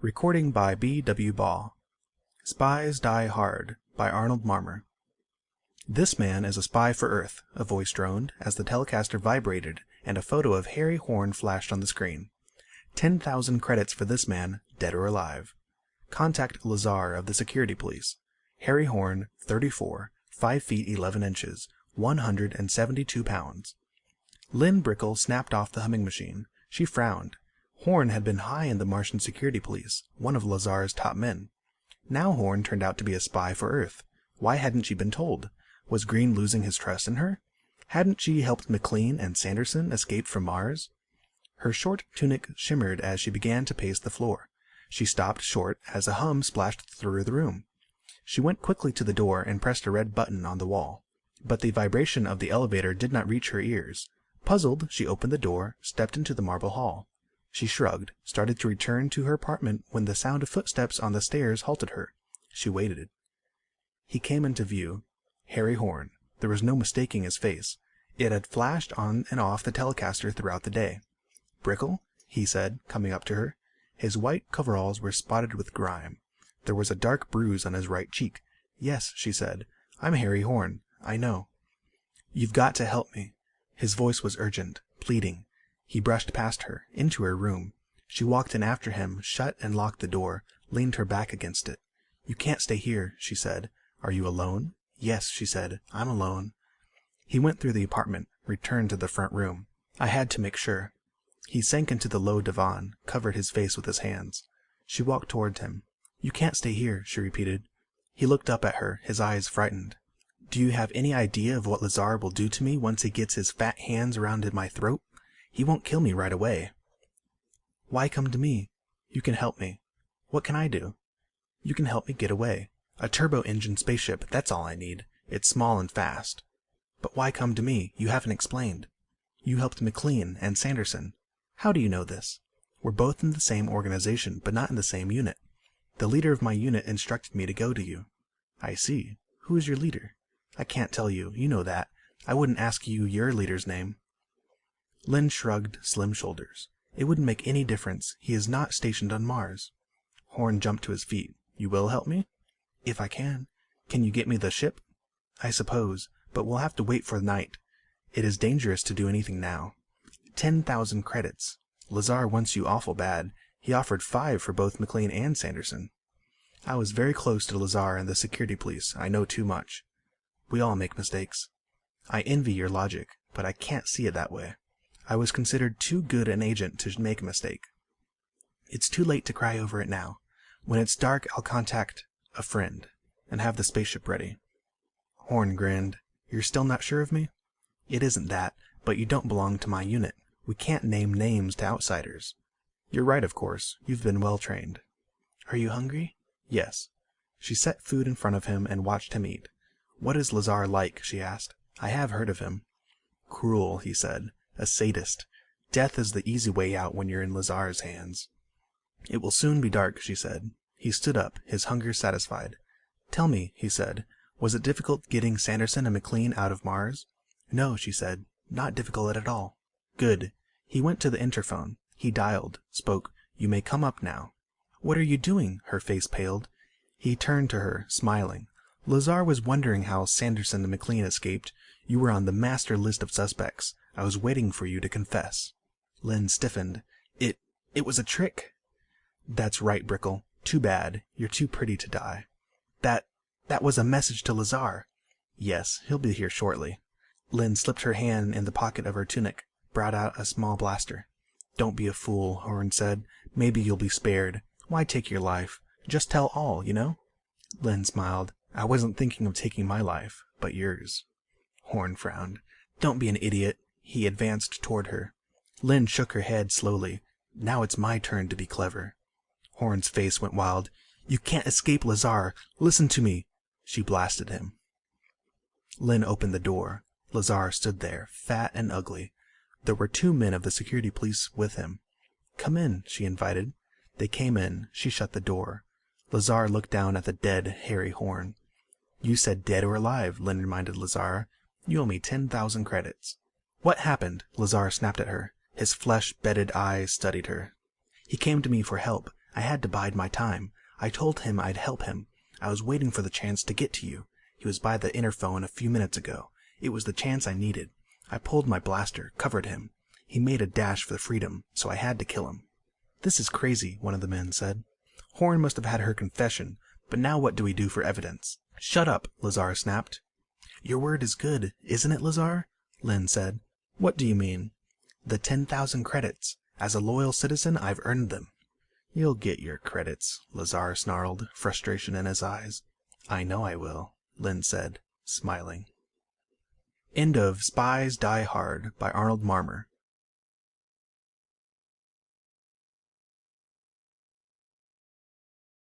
Recording by B.W. Ball. Spies Die Hard by Arnold Marmor. "This man is a spy for Earth," a voice droned as the Telecaster vibrated and a photo of Harry Horn flashed on the screen. 10,000 credits for this man, dead or alive. Contact Lazar of the Security Police. Harry Horn, 34, 5 feet 11 inches, 172 pounds. Lynn Brickle snapped off the humming machine. She frowned. Horn had been high in the Martian Security Police, one of Lazar's top men. Now Horn turned out to be a spy for Earth. Why hadn't she been told? Was Green losing his trust in her? Hadn't she helped McLean and Sanderson escape from Mars? Her short tunic shimmered as she began to pace the floor. She stopped short as a hum splashed through the room. She went quickly to the door and pressed a red button on the wall. But the vibration of the elevator did not reach her ears. Puzzled, she opened the door, stepped into the marble hall. She shrugged, started to return to her apartment when the sound of footsteps on the stairs halted her. She waited. He came into view. Harry Horn. There was no mistaking his face. It had flashed on and off the Telecaster throughout the day. "Brickle?" he said, coming up to her. His white coveralls were spotted with grime. There was a dark bruise on his right cheek. "Yes," she said. "I'm Harry Horn. I know." "You've got to help me." His voice was urgent, pleading. He brushed past her, into her room. She walked in after him, shut and locked the door, leaned her back against it. "You can't stay here," she said. "Are you alone?" "Yes," she said. "I'm alone." He went through the apartment, returned to the front room. "I had to make sure." He sank into the low divan, covered his face with his hands. She walked toward him. "You can't stay here," she repeated. He looked up at her, his eyes frightened. "Do you have any idea of what Lazar will do to me once he gets his fat hands around my throat? He won't kill me right away." "Why come to me? You can help me." "What can I do?" "You can help me get away. A turbo-engine spaceship, that's all I need. It's small and fast." "But why come to me? You haven't explained." "You helped McLean and Sanderson." "How do you know this?" "We're both in the same organization, but not in the same unit. The leader of my unit instructed me to go to you." "I see. Who is your leader?" "I can't tell you. You know that. I wouldn't ask you your leader's name." Lynn shrugged slim shoulders. "It wouldn't make any difference. He is not stationed on Mars." Horn jumped to his feet. "You will help me?" "If I can." "Can you get me the ship?" "I suppose, but we'll have to wait for night. It is dangerous to do anything now." 10,000 credits. Lazar wants you awful bad. He offered 5 for both McLean and Sanderson. "I was very close to Lazar and the Security Police. I know too much." "We all make mistakes." "I envy your logic, but I can't see it that way. I was considered too good an agent to make a mistake." "It's too late to cry over it now. When it's dark, I'll contact a friend and have the spaceship ready." Horn grinned. "You're still not sure of me?" "It isn't that, but you don't belong to my unit. We can't name names to outsiders." "You're right, of course. You've been well trained." "Are you hungry?" "Yes." She set food in front of him and watched him eat. "What is Lazar like?" she asked. "I have heard of him." "Cruel," he said. "A sadist. Death is the easy way out when you're in Lazar's hands." "It will soon be dark," she said. He stood up, his hunger satisfied. "Tell me," he said, "was it difficult getting Sanderson and McLean out of Mars?" "No," she said. "Not difficult at all." "Good." He went to the interphone. He dialed, spoke. "You may come up now." "What are you doing?" Her face paled. He turned to her, smiling. "Lazar was wondering how Sanderson and McLean escaped. You were on the master list of suspects. I was waiting for you to confess." Lynn stiffened. It was a trick." "That's right, Brickle. Too bad. You're too pretty to die." That was a message to Lazar." "Yes, he'll be here shortly." Lynn slipped her hand in the pocket of her tunic, brought out a small blaster. "Don't be a fool," Horn said. "Maybe you'll be spared. Why take your life? Just tell all, you know?" Lynn smiled. "I wasn't thinking of taking my life, but yours." Horn frowned. "Don't be an idiot." He advanced toward her. Lynn shook her head slowly. "Now it's my turn to be clever." Horn's face went wild. "You can't escape Lazar. Listen to me." She blasted him. Lynn opened the door. Lazar stood there, fat and ugly. There were 2 men of the Security Police with him. "Come in," she invited. They came in. She shut the door. Lazar looked down at the dead Harry Horn. "You said dead or alive," Lynn reminded Lazar. "You owe me 10,000 credits." "What happened?" Lazar snapped at her. His flesh-bedded eyes studied her. "He came to me for help. I had to bide my time. I told him I'd help him. I was waiting for the chance to get to you. He was by the interphone a few minutes ago. It was the chance I needed. I pulled my blaster, covered him. He made a dash for freedom, so I had to kill him." "This is crazy," one of the men said. "Horn must have had her confession, but now what do we do for evidence?" "Shut up," Lazar snapped. "Your word is good, isn't it, Lazar?" Lynn said. "What do you mean?" "The 10,000 credits. As a loyal citizen, I've earned them." "You'll get your credits," Lazar snarled, frustration in his eyes. "I know I will," Lynn said, smiling. End of Spies Die Hard by Arnold Marmor.